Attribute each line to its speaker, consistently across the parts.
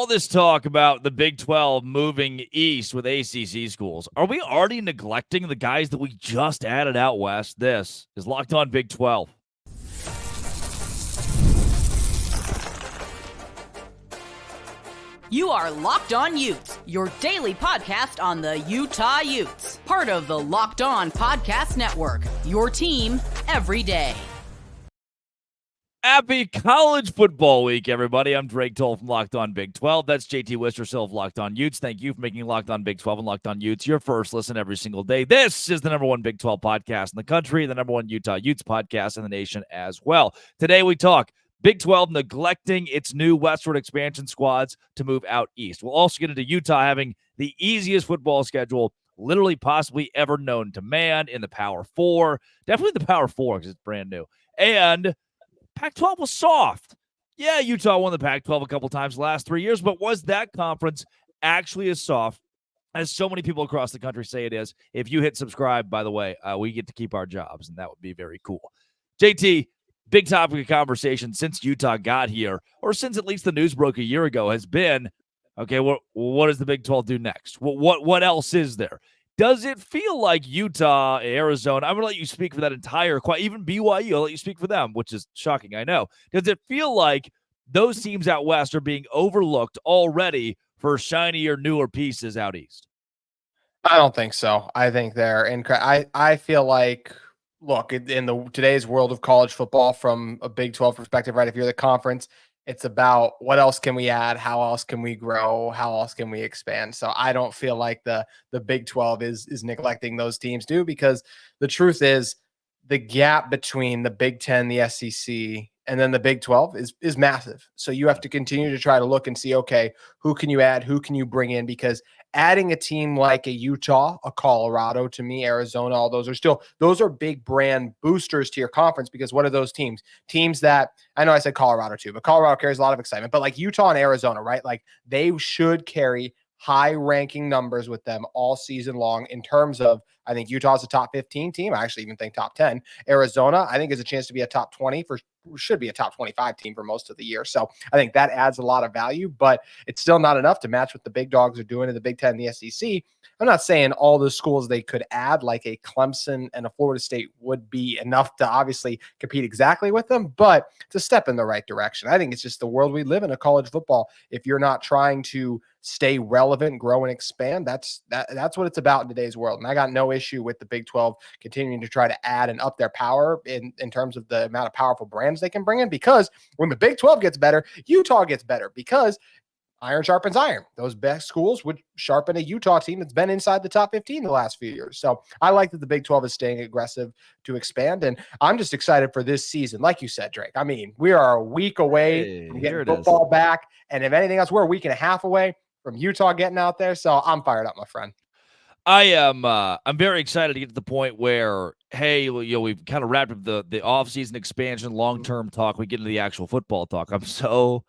Speaker 1: all this talk about the Big 12 moving east with ACC schools, are we already neglecting the guys that we just added out west? This is Locked On Big 12.
Speaker 2: You are Locked On Utes, your daily podcast on the Utah Utes. Part of the Locked On Podcast Network, your team every day.
Speaker 1: Happy college football week, everybody. I'm Drake Toll from Locked On Big 12. That's JT Wistrcill of Locked On Utes. Thank you for making Locked On Big 12 and Locked On Utes your first listen every single day. This is the number one Big 12 podcast in the country, the number one Utah Utes podcast in the nation as well. Today we talk Big 12 neglecting its new westward expansion squads to move out east. We'll also get into Utah having the easiest football schedule literally possibly ever known to man in the Power 4. Definitely the Power 4 because it's brand new. And Pac-12 was soft. Yeah, Utah won the Pac-12 a couple times the last 3 years, but was that conference actually as soft as so many people across the country say it is? If you hit subscribe, by the way, we get to keep our jobs, and that would be very cool. JT, big topic of conversation since Utah got here, or since at least the news broke a year ago, has been, okay, what does the Big 12 do next? What else is there? Does it feel like Utah, Arizona, I'm going to let you speak for that entire, even BYU, I'll let you speak for them, which is shocking, I know. Does it feel like those teams out west are being overlooked already for shinier, newer pieces out east?
Speaker 3: I don't think so. I think they're incredible. I feel like, look, in today's world of college football, from a Big 12 perspective, right? If you're the conference, it's about what else can we add? How else can we grow? How else can we expand? So I don't feel like the Big 12 is neglecting those teams too, because the truth is the gap between the Big 10, the SEC, and then the Big 12 is massive. So you have to continue to try to look and see, okay, who can you add? Who can you bring in? Because adding a team like a Utah, a Colorado, to me, Arizona, all those are big brand boosters to your conference, because what are those teams? Teams that, I know I said Colorado too, but Colorado carries a lot of excitement, but like Utah and Arizona, right? Like they should carry high ranking numbers with them all season long in terms of, I think Utah's a top 15 team. I actually even think top 10. Arizona, I think, is a chance to be a top 20 should be a top 25 team for most of the year. So I think that adds a lot of value, but it's still not enough to match what the big dogs are doing in the Big 10 and the SEC. I'm not saying all the schools they could add, like a Clemson and a Florida State, would be enough to obviously compete exactly with them, but it's a step in the right direction. I think it's just the world we live in, a college football. If you're not trying to stay relevant, grow, and expand, that's what it's about in today's world. And I got no issue with the Big 12 continuing to try to add and up their power in terms of the amount of powerful brands they can bring in, because when the Big 12 gets better, Utah gets better, because iron sharpens iron. Those best schools would sharpen a Utah team that's been inside the top 15 the last few years. So I like that the Big 12 is staying aggressive to expand, and I'm just excited for this season. Like you said, Drake, I mean, we are a week away from getting football back, and if anything else, we're a week and a half away from Utah getting out there. So I'm fired up, my friend.
Speaker 1: I'm very excited to get to the point where, hey, we've kind of wrapped up the offseason expansion, long-term talk. We get into the actual football talk. I'm so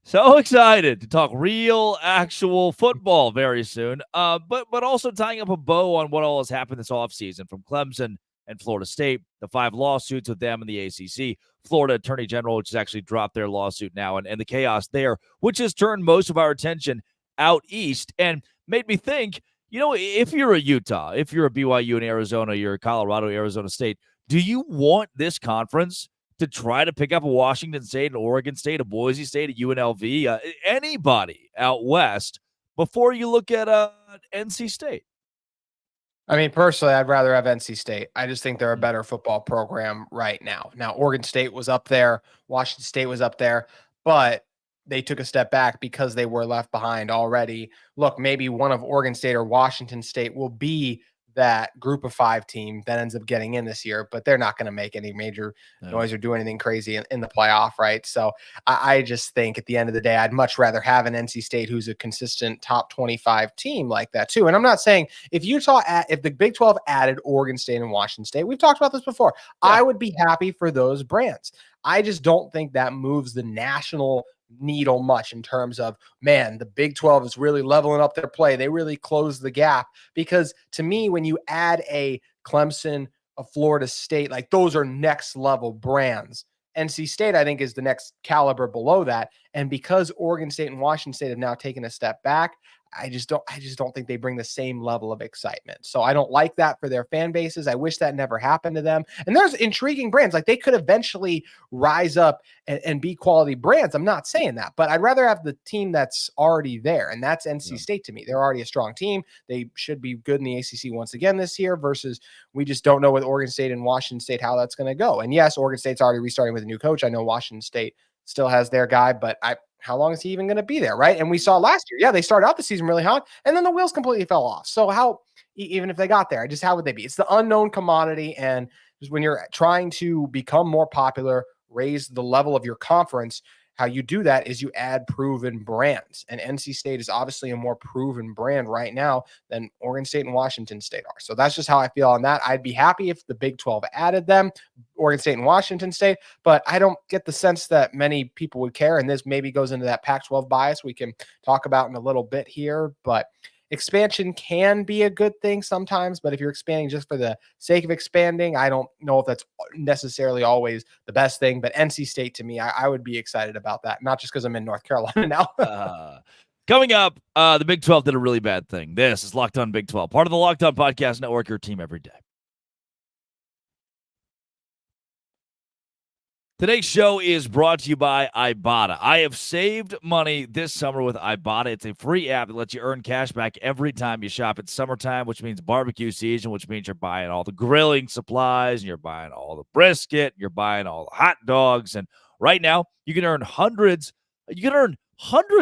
Speaker 1: excited to talk real, actual football very soon. But also tying up a bow on what all has happened this offseason from Clemson and Florida State, the 5 lawsuits with them in the ACC, Florida Attorney General, which has actually dropped their lawsuit now, and the chaos there, which has turned most of our attention out east and made me think, if you're a Utah, if you're a BYU in Arizona, you're a Colorado, Arizona State, do you want this conference to try to pick up a Washington State, an Oregon State, a Boise State, a UNLV, anybody out west before you look at NC State?
Speaker 3: I mean, personally, I'd rather have NC State. I just think they're a better football program right now. Now, Oregon State was up there, Washington State was up there, but they took a step back because they were left behind already. Look, maybe one of Oregon State or Washington State will be that group of 5 team that ends up getting in this year, but they're not going to make any major noise or do anything crazy in the playoff, right? So I just think at the end of the day, I'd much rather have an NC State who's a consistent top 25 team like that too. And I'm not saying if the Big 12 added Oregon State and Washington State, we've talked about this before, yeah, I would be happy for those brands. I just don't think that moves the national needle much in terms of, man, the Big 12 is really leveling up their play. They really close the gap, because to me, when you add a Clemson, a Florida State, like those are next level brands. NC State, I think, is the next caliber below that. And because Oregon State and Washington State have now taken a step back, I just don't think they bring the same level of excitement. So I don't like that for their fan bases. I wish that never happened to them. And there's intriguing brands. Like, they could eventually rise up and be quality brands. I'm not saying that, but I'd rather have the team that's already there. And that's NC State to me. They're already a strong team. They should be good in the ACC once again this year, versus we just don't know with Oregon State and Washington State how that's going to go. And yes, Oregon State's already restarting with a new coach. I know Washington State still has their guy, but how long is he even going to be there, right? And we saw last year, yeah, they started out the season really hot, and then the wheels completely fell off. So how, even if they got there, just how would they be? It's the unknown commodity, and just when you're trying to become more popular, raise the level of your conference, how you do that is you add proven brands. And NC State is obviously a more proven brand right now than Oregon State and Washington State are. So that's just how I feel on that. I'd be happy if the Big 12 added them, Oregon State and Washington State, but I don't get the sense that many people would care. And this maybe goes into that Pac-12 bias we can talk about in a little bit here, but expansion can be a good thing sometimes, but if you're expanding just for the sake of expanding, I don't know if that's necessarily always the best thing. But NC State, to me, I would be excited about that, not just because I'm in North Carolina now.
Speaker 1: Coming up, the Big 12 did a really bad thing. This is Locked On Big 12, part of the Locked On Podcast Network, your team every day. Today's show is brought to you by Ibotta. I have saved money this summer with Ibotta. It's a free app that lets you earn cash back every time you shop. It's summertime, which means barbecue season, which means you're buying all the grilling supplies, and you're buying all the brisket, you're buying all the hot dogs. And right now, you can earn hundreds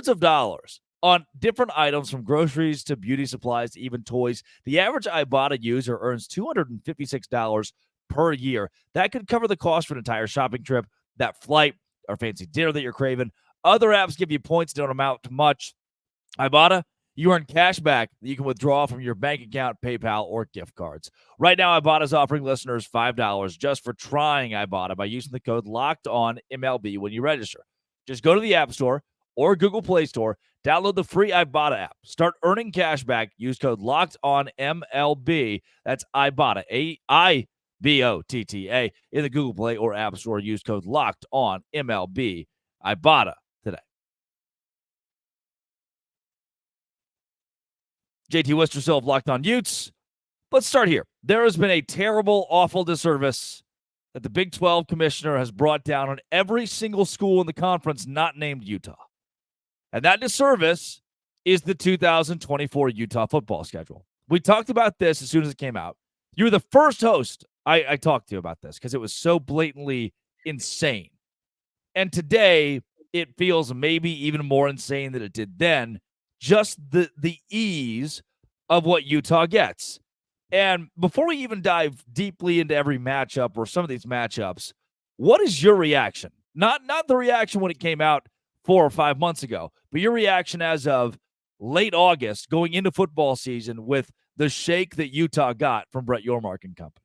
Speaker 1: of dollars on different items, from groceries to beauty supplies to even toys. The average Ibotta user earns $256 per year. That could cover the cost for an entire shopping trip, that flight, or fancy dinner that you're craving. Other apps give you points that don't amount to much. Ibotta, you earn cash back that you can withdraw from your bank account, PayPal, or gift cards. Right now, Ibotta is offering listeners $5 just for trying Ibotta by using the code LOCKEDONMLB when you register. Just go to the App Store or Google Play Store, download the free Ibotta app, start earning cash back, use code LOCKEDONMLB. That's Ibotta, Ibotta in the Google Play or App Store. Use code LOCKEDONMLB. Ibotta today. JT Wistrcill of Locked On Utes. Let's start here. There has been a terrible, awful disservice that the Big 12 commissioner has brought down on every single school in the conference not named Utah. And that disservice is the 2024 Utah football schedule. We talked about this as soon as it came out. You were the first host I talked to you about this because it was so blatantly insane. And today, it feels maybe even more insane than it did then. Just the ease of what Utah gets. And before we even dive deeply into every matchup or some of these matchups, what is your reaction? Not the reaction when it came out 4 or 5 months ago, but your reaction as of late August going into football season with the shake that Utah got from Brett Yormark and company.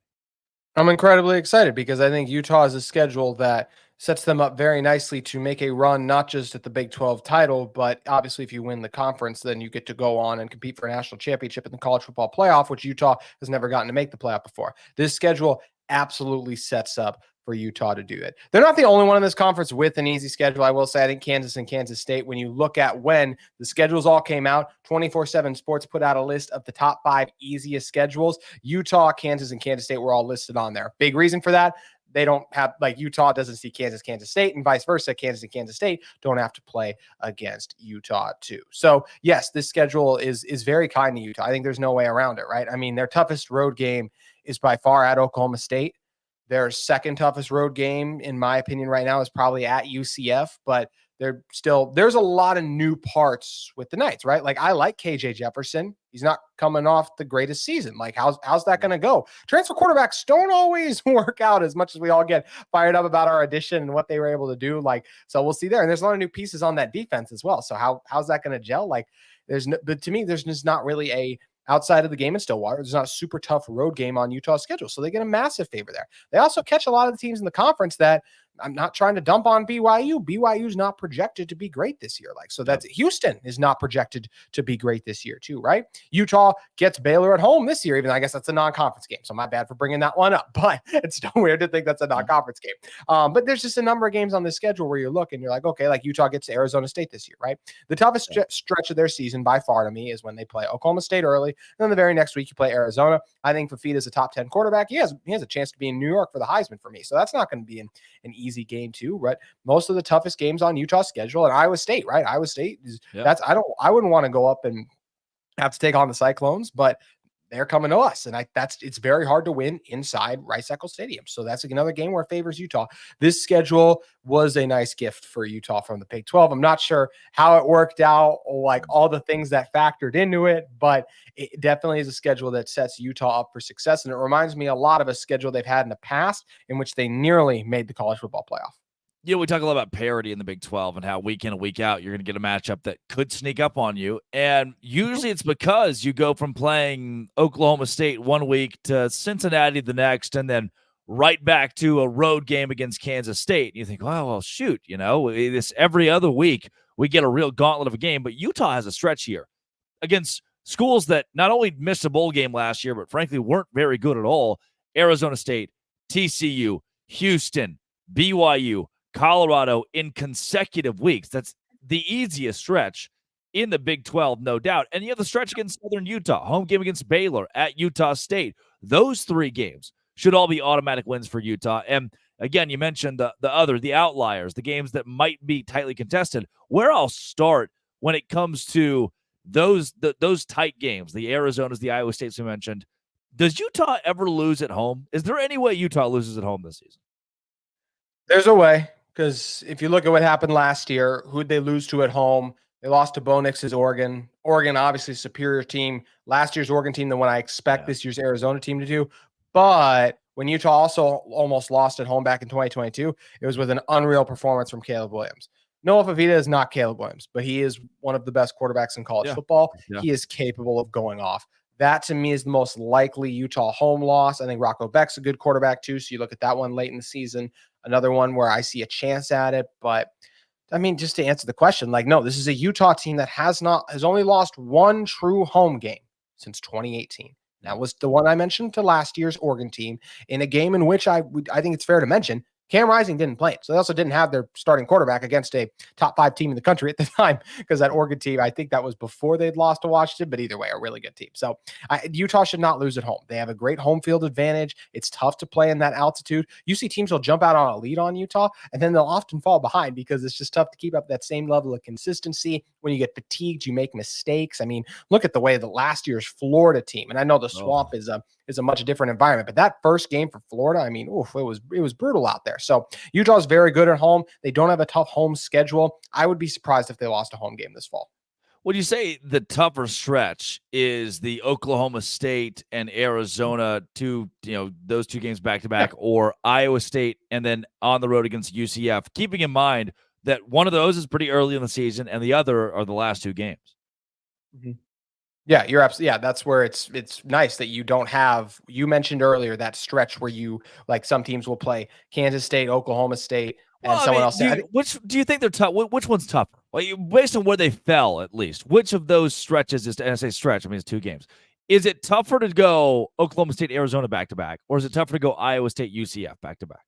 Speaker 3: I'm incredibly excited because I think Utah has a schedule that sets them up very nicely to make a run, not just at the Big 12 title, but obviously if you win the conference, then you get to go on and compete for a national championship in the college football playoff, which Utah has never gotten to make the playoff before. This schedule absolutely sets up for Utah to do it. They're not the only one in this conference with an easy schedule. I will say, I think Kansas and Kansas State, when you look at when the schedules all came out, 24/7 Sports put out a list of the top 5 easiest schedules. Utah, Kansas, and Kansas State were all listed on there. Big reason for that, they don't have, like, Utah doesn't see Kansas, Kansas State, and vice versa. Kansas and Kansas State don't have to play against Utah too. So yes, this schedule is very kind to Utah. I think there's no way around it, right? I mean, their toughest road game is by far at Oklahoma State. Their second toughest road game, in my opinion, right now is probably at UCF, but there's a lot of new parts with the Knights, right? Like, I like KJ Jefferson. He's not coming off the greatest season. Like, how's that going to go? Transfer quarterbacks don't always work out as much as we all get fired up about our addition and what they were able to do. Like, so we'll see there. And there's a lot of new pieces on that defense as well. So how's that going to gel? Like, but to me, there's just not really a, outside of the game in Stillwater, there's not a super tough road game on Utah's schedule. So they get a massive favor there. They also catch a lot of the teams in the conference that I'm not trying to dump on BYU. BYU's not projected to be great this year. Like, so that's Houston is not projected to be great this year too, right? Utah gets Baylor at home this year, even though I guess that's a non-conference game. So my bad for bringing that one up, but it's still weird to think that's a non-conference game. But there's just a number of games on the schedule where you look and you're like, okay, like Utah gets to Arizona State this year, right? The toughest stretch of their season by far to me is when they play Oklahoma State early, and then the very next week you play Arizona. I think Fafita is a top 10 quarterback. He has a chance to be in New York for the Heisman for me. So that's not going to be an easy game too, right? Most of the toughest games on Utah's schedule, and Iowa State, right? Iowa State is I wouldn't want to go up and have to take on the Cyclones, but they're coming to us. And it's very hard to win inside Rice-Eccles Stadium. So that's another game where it favors Utah. This schedule was a nice gift for Utah from the Big 12. I'm not sure how it worked out, like all the things that factored into it, but it definitely is a schedule that sets Utah up for success. And it reminds me a lot of a schedule they've had in the past in which they nearly made the college football playoff.
Speaker 1: You know, we talk a lot about parity in the Big 12 and how week in and week out you're going to get a matchup that could sneak up on you. And usually it's because you go from playing Oklahoma State one week to Cincinnati the next, and then right back to a road game against Kansas State. And you think, oh, well, shoot, this every other week we get a real gauntlet of a game. But Utah has a stretch here against schools that not only missed a bowl game last year, but frankly weren't very good at all. Arizona State, TCU, Houston, BYU, Colorado in consecutive weeks. That's the easiest stretch in the Big 12, no doubt. And you have the stretch against Southern Utah, home game against Baylor, at Utah State. Those three games should all be automatic wins for Utah. And again, you mentioned the outliers, the games that might be tightly contested. Where I'll start when it comes to those tight games, the Arizonas, the Iowa States we mentioned, does Utah ever lose at home? Is there any way Utah loses at home this season?
Speaker 3: There's a way. Because if you look at what happened last year, who'd they lose to at home? They lost to Bo Nix's Oregon. Oregon, obviously, superior team. Last year's Oregon team than what I expect this year's Arizona team to do. But when Utah also almost lost at home back in 2022, it was with an unreal performance from Caleb Williams. Noah Fafita is not Caleb Williams, but he is one of the best quarterbacks in college football. Yeah. He is capable of going off. That, to me, is the most likely Utah home loss. I think Rocco Beck's a good quarterback, too, so you look at that one late in the season. Another one where I see a chance at it. But, I mean, just to answer the question, no, this is a Utah team that has only lost one true home game since 2018. That was the one I mentioned to last year's Oregon team in a game in which I think it's fair to mention Cam Rising didn't play it. So they also didn't have their starting quarterback against a top 5 team in the country at the time, because that Oregon team, I think that was before they'd lost to Washington, but either way, a really good team. So Utah should not lose at home. They have a great home field advantage. It's tough to play in that altitude. You see teams will jump out on a lead on Utah, and then they'll often fall behind because it's just tough to keep up that same level of consistency. When you get fatigued, you make mistakes. I mean, look at the way the last year's Florida team, and I know the Swamp is a much different environment, but that first game for Florida, I mean, it was brutal out there. So Utah is very good at home. They don't have a tough home schedule. I would be surprised if they lost a home game this fall.
Speaker 1: Would you say the tougher stretch is the Oklahoma State and Arizona those two games back to back, or Iowa State and then on the road against UCF, keeping in mind that one of those is pretty early in the season and the other are the last two games?
Speaker 3: Mm-hmm. Yeah, you're absolutely. Yeah, that's where it's nice that you don't have. You mentioned earlier that stretch where you some teams will play Kansas State, Oklahoma State, and someone else.
Speaker 1: Which do you think they're tough? Which one's tougher? Based on where they fell, at least, which of those stretches is? And I say stretch, I mean it's two games. Is it tougher to go Oklahoma State, Arizona back to back, or is it tougher to go Iowa State, UCF back to back?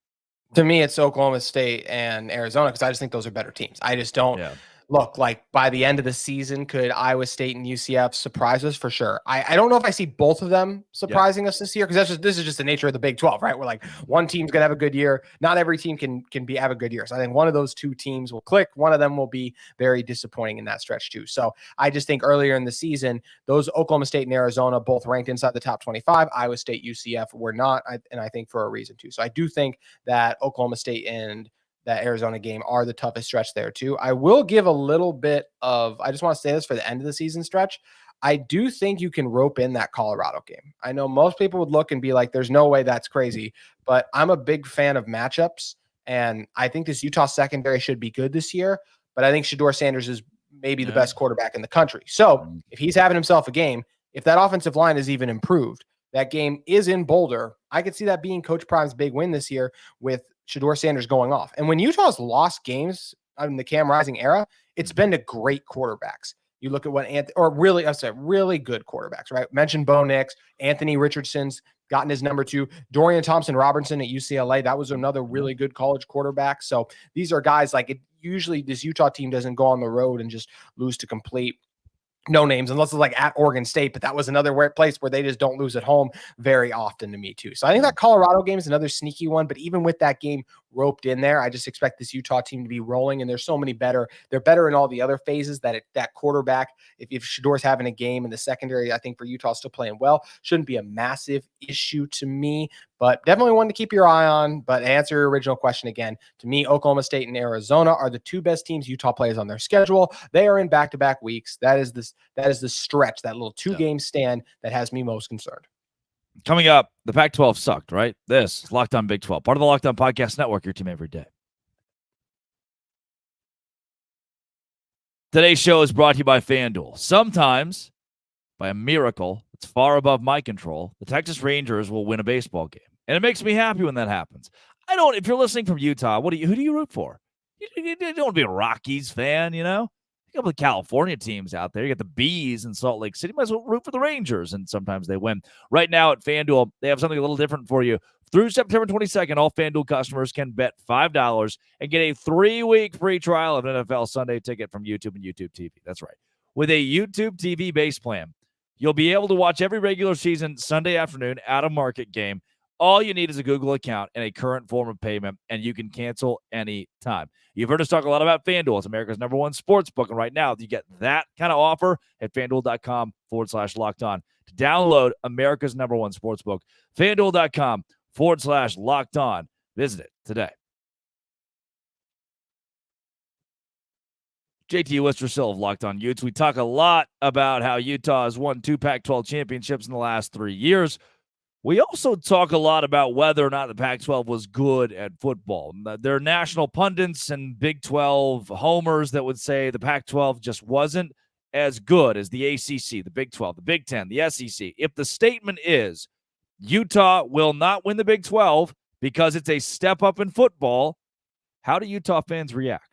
Speaker 3: To me, it's Oklahoma State and Arizona because I just think those are better teams. I just don't. Yeah. Look, by the end of the season, could Iowa State and UCF surprise us? For sure. I don't know if I see both of them surprising us this year, because this is just the nature of the Big 12, right? We're one team's going to have a good year. Not every team can have a good year. So I think one of those two teams will click. One of them will be very disappointing in that stretch too. So I just think earlier in the season, those Oklahoma State and Arizona both ranked inside the top 25. Iowa State, UCF were not, and I think for a reason too. So I do think that Oklahoma State and that Arizona game are the toughest stretch there too. I will give a little bit of, I just want to say this for the end of the season stretch. I do think you can rope in that Colorado game. I know most people would look and be like, there's no way that's crazy, but I'm a big fan of matchups. And I think this Utah secondary should be good this year, but I think Shedeur Sanders is maybe the best quarterback in the country. So if he's having himself a game, if that offensive line is even improved, that game is in Boulder. I could see that being Coach Prime's big win this year with Shedeur Sanders going off. And when Utah's lost games in the Cam Rising era, it's been to great quarterbacks. You look at what really good quarterbacks, right? Mentioned Bo Nix, Anthony Richardson's gotten his number 2, Dorian Thompson-Robinson at UCLA. That was another really good college quarterback. So these are guys usually this Utah team doesn't go on the road and just lose to complete no names, unless it's like at Oregon State, but that was another place where they just don't lose at home very often to me too. So I think that Colorado game is another sneaky one, but even with that game roped in there, I just expect this Utah team to be rolling, and there's so many better. They're better in all the other phases that quarterback, if Shedor's having a game in the secondary, I think for Utah still playing well, shouldn't be a massive issue to me, but definitely one to keep your eye on. But to answer your original question again, to me, Oklahoma State and Arizona are the 2 best teams Utah plays on their schedule. They are in back-to-back weeks. That is the stretch, that little 2-game stand that has me most concerned.
Speaker 1: Coming up, the Pac-12 sucked, right? This is Locked On Big 12, part of the Locked On Podcast Network, your team every day. Today's show is brought to you by FanDuel. Sometimes, by a miracle that's far above my control, the Texas Rangers will win a baseball game. And it makes me happy when that happens. If you're listening from Utah, who do you root for? You don't want to be a Rockies fan, you know? A couple of California teams out there. You got the Bees in Salt Lake City. Might as well root for the Rangers, and sometimes they win. Right now at FanDuel, they have something a little different for you. Through September 22nd, all FanDuel customers can bet $5 and get a 3-week free trial of an NFL Sunday ticket from YouTube and YouTube TV. That's right. With a YouTube TV base plan, you'll be able to watch every regular season Sunday afternoon out-of-market game. All you need is a Google account and a current form of payment, and you can cancel any time. You've heard us talk a lot about FanDuel. It's America's #1 sports book, and right now you get that kind of offer at FanDuel.com/locked on. To download America's #1 sports book, FanDuel.com/locked on. Visit it today. JT Wistrcill of Locked On Utes. We talk a lot about how Utah has won 2 Pac-12 championships in the last 3 years. We also talk a lot about whether or not the Pac-12 was good at football. There are national pundits and Big 12 homers that would say the Pac-12 just wasn't as good as the ACC, the Big 12, the Big 10, the SEC. If the statement is Utah will not win the Big 12 because it's a step up in football, how do Utah fans react?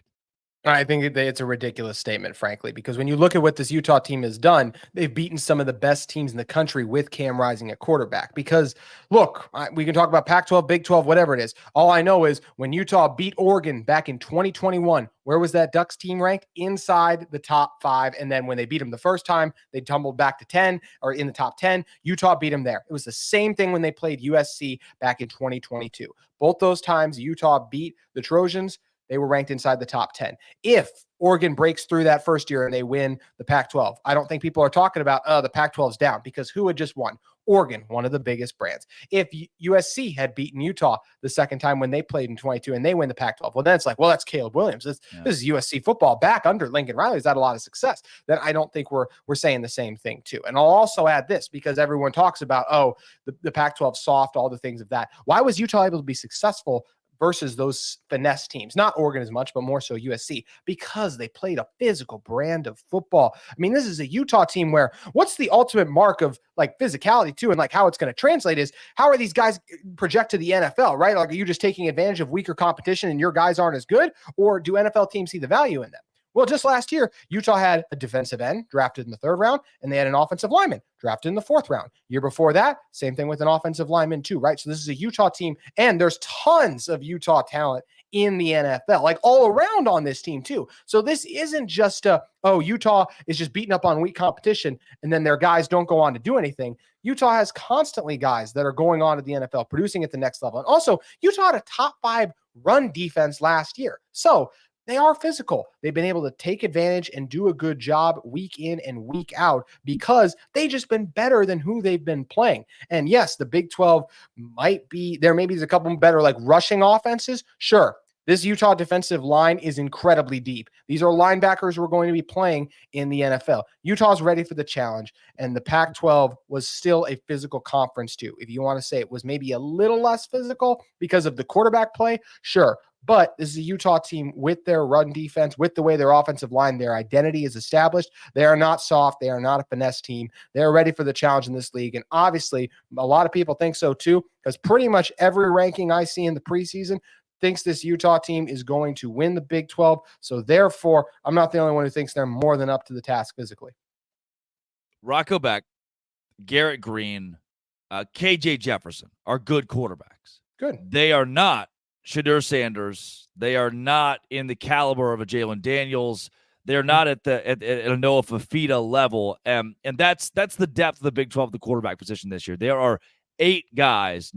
Speaker 3: I think it's a ridiculous statement, frankly, because when you look at what this Utah team has done, they've beaten some of the best teams in the country with Cam Rising at quarterback. Because, look, we can talk about Pac-12, Big 12, whatever it is. All I know is when Utah beat Oregon back in 2021, where was that Ducks team ranked? Inside the top 5. And then when they beat them the first time, they tumbled back to 10 or in the top 10. Utah beat them there. It was the same thing when they played USC back in 2022. Both those times Utah beat the Trojans, they were ranked inside the top 10. If Oregon breaks through that first year and they win the Pac-12, I don't think people are talking about, the Pac-12's down, because who had just won? Oregon, one of the biggest brands. If USC had beaten Utah the second time when they played in 22 and they win the Pac-12, well, then it's like, well, that's Caleb Williams. This is USC football back under Lincoln Riley. He's had a lot of success. Then I don't think we're saying the same thing too. And I'll also add this, because everyone talks about, the Pac-12 soft, all the things of that. Why was Utah able to be successful versus those finesse teams? Not Oregon as much, but more so USC, because they played a physical brand of football. I mean, this is a Utah team where what's the ultimate mark of like physicality too, and like how it's going to translate is how are these guys project to the NFL, right? Like, are you just taking advantage of weaker competition and your guys aren't as good, or do NFL teams see the value in them? Well, just last year, Utah had a defensive end drafted in the 3rd round, and they had an offensive lineman drafted in the 4th round. Year before that, same thing with an offensive lineman too, right? So this is a Utah team, and there's tons of Utah talent in the NFL, like all around on this team too. So this isn't just Utah is just beating up on weak competition, and then their guys don't go on to do anything. Utah has constantly guys that are going on to the NFL, producing at the next level. And also, Utah had a top 5 run defense last year. So they are physical. They've been able to take advantage and do a good job week in and week out because they just been better than who they've been playing. And yes, the Big 12 might be there. Maybe there's a couple better like rushing offenses. Sure. This Utah defensive line is incredibly deep. These are linebackers who are going to be playing in the NFL. Utah's ready for the challenge, and the Pac-12 was still a physical conference too. If you want to say it was maybe a little less physical because of the quarterback play, sure. But this is a Utah team with their run defense, with the way their offensive line, their identity is established. They are not soft. They are not a finesse team. They're ready for the challenge in this league. And obviously, a lot of people think so too, because pretty much every ranking I see in the preseason, thinks this Utah team is going to win the Big 12. So therefore, I'm not the only one who thinks they're more than up to the task physically.
Speaker 1: Rocco Beck, Garrett Green, KJ Jefferson are good quarterbacks.
Speaker 3: Good.
Speaker 1: They are not Shedeur Sanders. They are not in the caliber of a Jalen Daniels. They're not at a Noah Fafita level. And that's the depth of the Big 12, the quarterback position this year. There are 9 guys,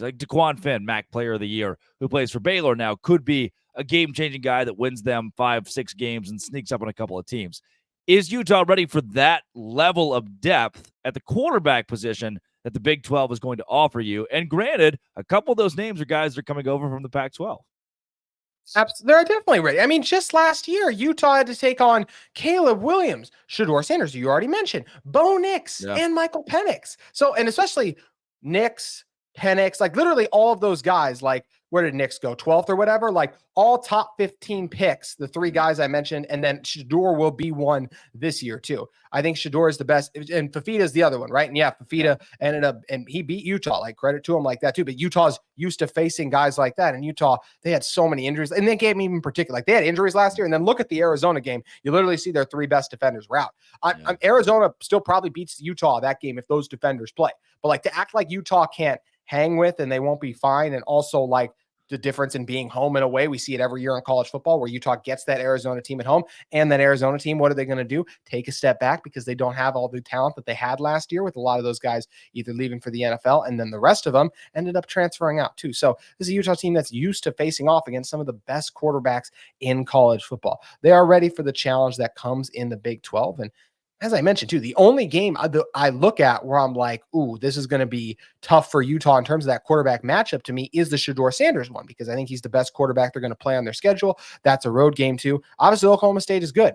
Speaker 1: like DeQuan Finn, MAC Player of the Year, who plays for Baylor now, could be a game-changing guy that wins them 5-6 games and sneaks up on a couple of teams. Is Utah ready for that level of depth at the quarterback position that the Big 12 is going to offer you? And granted, a couple of those names are guys that are coming over from the Pac-12.
Speaker 3: They're definitely ready. I mean, just last year, Utah had to take on Caleb Williams, Shedeur Sanders, who you already mentioned, Bo Nix, and Michael Penix. So, and especially Nix, Penix, like literally all of those guys, like where did Nix go? 12th or whatever, like all top 15 picks, the 3 guys I mentioned, and then Shedeur will be one this year too. I think Shedeur is the best, and Fafita is the other one, right? And yeah, Fafita ended up, and he beat Utah, like credit to him like that too, but Utah's used to facing guys like that, and Utah, they had so many injuries, and they gave me even particular, like they had injuries last year, and then look at the Arizona game, you literally see their 3 best defenders were out. Arizona still probably beats Utah that game if those defenders play, but like to act like Utah can't hang with and they won't be fine, and also like the difference in being home in a way. We see it every year in college football where Utah gets that Arizona team at home, and that Arizona team, what are they going to do? Take a step back because they don't have all the talent that they had last year, with a lot of those guys either leaving for the NFL, and then the rest of them ended up transferring out too. So this is a Utah team that's used to facing off against some of the best quarterbacks in college football. They are ready for the challenge that comes in the Big 12. And as I mentioned too, the only game I look at where I'm like, ooh, this is going to be tough for Utah in terms of that quarterback matchup to me is the Shedeur Sanders one, because I think he's the best quarterback they're going to play on their schedule. That's a road game too. Obviously, Oklahoma State is good.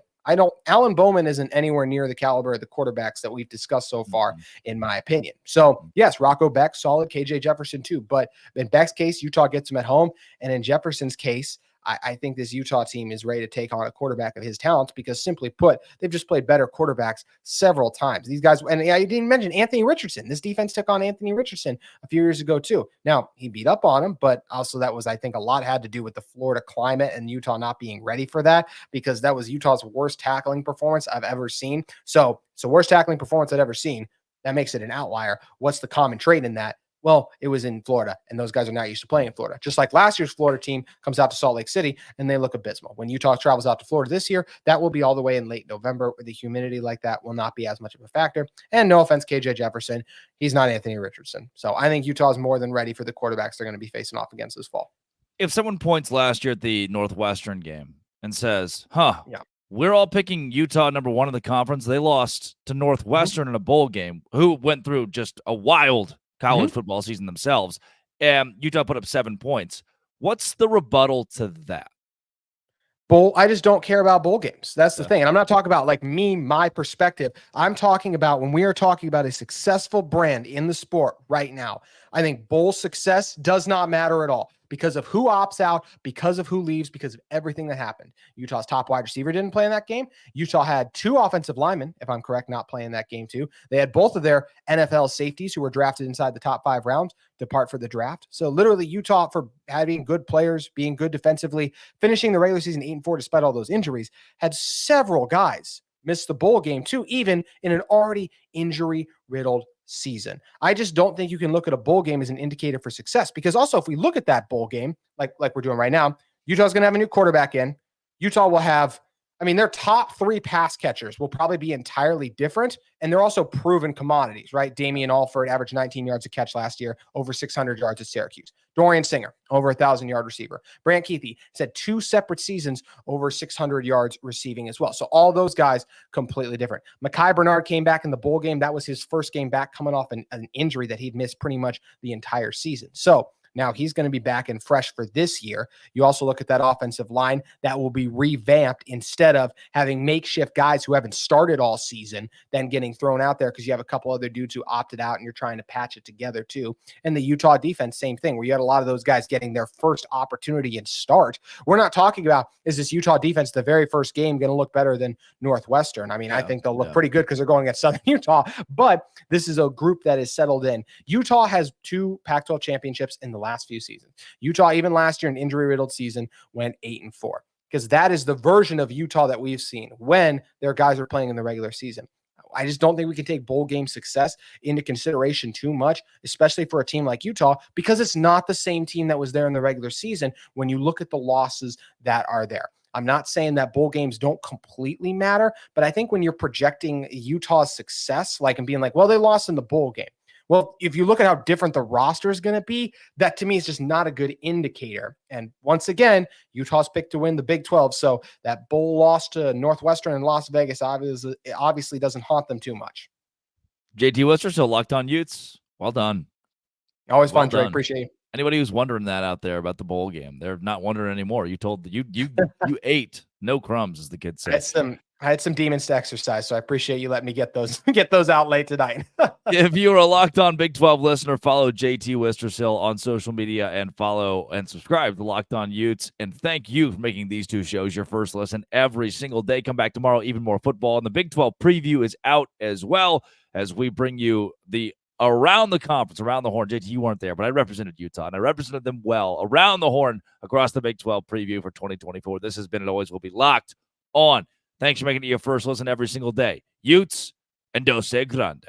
Speaker 3: Alan Bowman isn't anywhere near the caliber of the quarterbacks that we've discussed so far, in my opinion. So yes, Rocco Beck, solid, KJ Jefferson too. But in Beck's case, Utah gets him at home. And in Jefferson's case, I think this Utah team is ready to take on a quarterback of his talents because, simply put, they've just played better quarterbacks several times. These guys, and I didn't mention Anthony Richardson. This defense took on Anthony Richardson a few years ago too. Now, he beat up on him, but also that was, I think, a lot had to do with the Florida climate and Utah not being ready for that, because that was Utah's worst tackling performance I've ever seen. So worst tackling performance I've ever seen. That makes it an outlier. What's the common trait in that? Well, it was in Florida, and those guys are not used to playing in Florida. Just like last year's Florida team comes out to Salt Lake City, and they look abysmal. When Utah travels out to Florida this year, that will be all the way in late November, where the humidity like that will not be as much of a factor. And no offense, KJ Jefferson, he's not Anthony Richardson. So I think Utah is more than ready for the quarterbacks they're going to be facing off against this fall.
Speaker 1: If someone points last year at the Northwestern game and says, we're all picking Utah number 1 in the conference, they lost to Northwestern in a bowl game, who went through just a wild college football season themselves, and Utah put up 7 points. What's the rebuttal to that?
Speaker 3: I just don't care about bowl games. That's the thing. And I'm not talking about like my perspective. I'm talking about when we are talking about a successful brand in the sport right now, I think bowl success does not matter at all, because of who opts out, because of who leaves, because of everything that happened. Utah's top wide receiver didn't play in that game. Utah had 2 offensive linemen, if I'm correct, not playing that game too. They had both of their NFL safeties who were drafted inside the top 5 rounds depart for the draft. So literally Utah, for having good players, being good defensively, finishing the regular season 8-4 despite all those injuries, had several guys miss the bowl game too, even in an already injury-riddled season. I just don't think you can look at a bowl game as an indicator for success, because also if we look at that bowl game, like we're doing right now, Utah's going to have a new quarterback in. Utah will have, their top 3 pass catchers will probably be entirely different, and they're also proven commodities, right? Damian Alford averaged 19 yards a catch last year, over 600 yards at Syracuse. Dorian Singer, over 1,000-yard receiver. Brant Kuithe said 2 separate seasons, over 600 yards receiving as well. So all those guys completely different. Mekhi Bernard came back in the bowl game. That was his first game back, coming off an injury that he'd missed pretty much the entire season. So now he's going to be back and fresh for this year. You also look at that offensive line that will be revamped, instead of having makeshift guys who haven't started all season then getting thrown out there because you have a couple other dudes who opted out and you're trying to patch it together too. And the Utah defense, same thing, where you had a lot of those guys getting their first opportunity and start. We're not talking about, is this Utah defense the very first game going to look better than Northwestern? I think they'll look pretty good because they're going against Southern Utah, but this is a group that is settled in. Utah has 2 Pac-12 championships in the the last few seasons. Utah, even last year, an injury-riddled season, went 8-4. Because that is the version of Utah that we've seen when their guys are playing in the regular season. I just don't think we can take bowl game success into consideration too much, especially for a team like Utah, because it's not the same team that was there in the regular season when you look at the losses that are there. I'm not saying that bowl games don't completely matter, but I think when you're projecting Utah's success, like and being like, well, they lost in the bowl game. Well, if you look at how different the roster is going to be, that to me is just not a good indicator. And once again, Utah's picked to win the Big 12. So that bowl loss to Northwestern and Las Vegas obviously doesn't haunt them too much.
Speaker 1: JT Wistrcill, Locked On Utes. Well done.
Speaker 3: Always fun, Drake. Appreciate you.
Speaker 1: Anybody who's wondering that out there about the bowl game, they're not wondering anymore. You told you ate no crumbs, as the kids say.
Speaker 3: I had some demons to exercise, so I appreciate you letting me get those out late tonight.
Speaker 1: If you are a Locked On Big 12 listener, follow JT Wistrcill on social media and follow and subscribe to Locked On Utes. And thank you for making these two shows your first listen every single day. Come back tomorrow, even more football. And the Big 12 preview is out as well as we bring you the around the conference, around the horn. JT, you weren't there, but I represented Utah, and I represented them well around the horn across the Big 12 preview for 2024. This has been and always will be Locked On. Thanks for making it your first listen every single day. Utes and Dose Grande.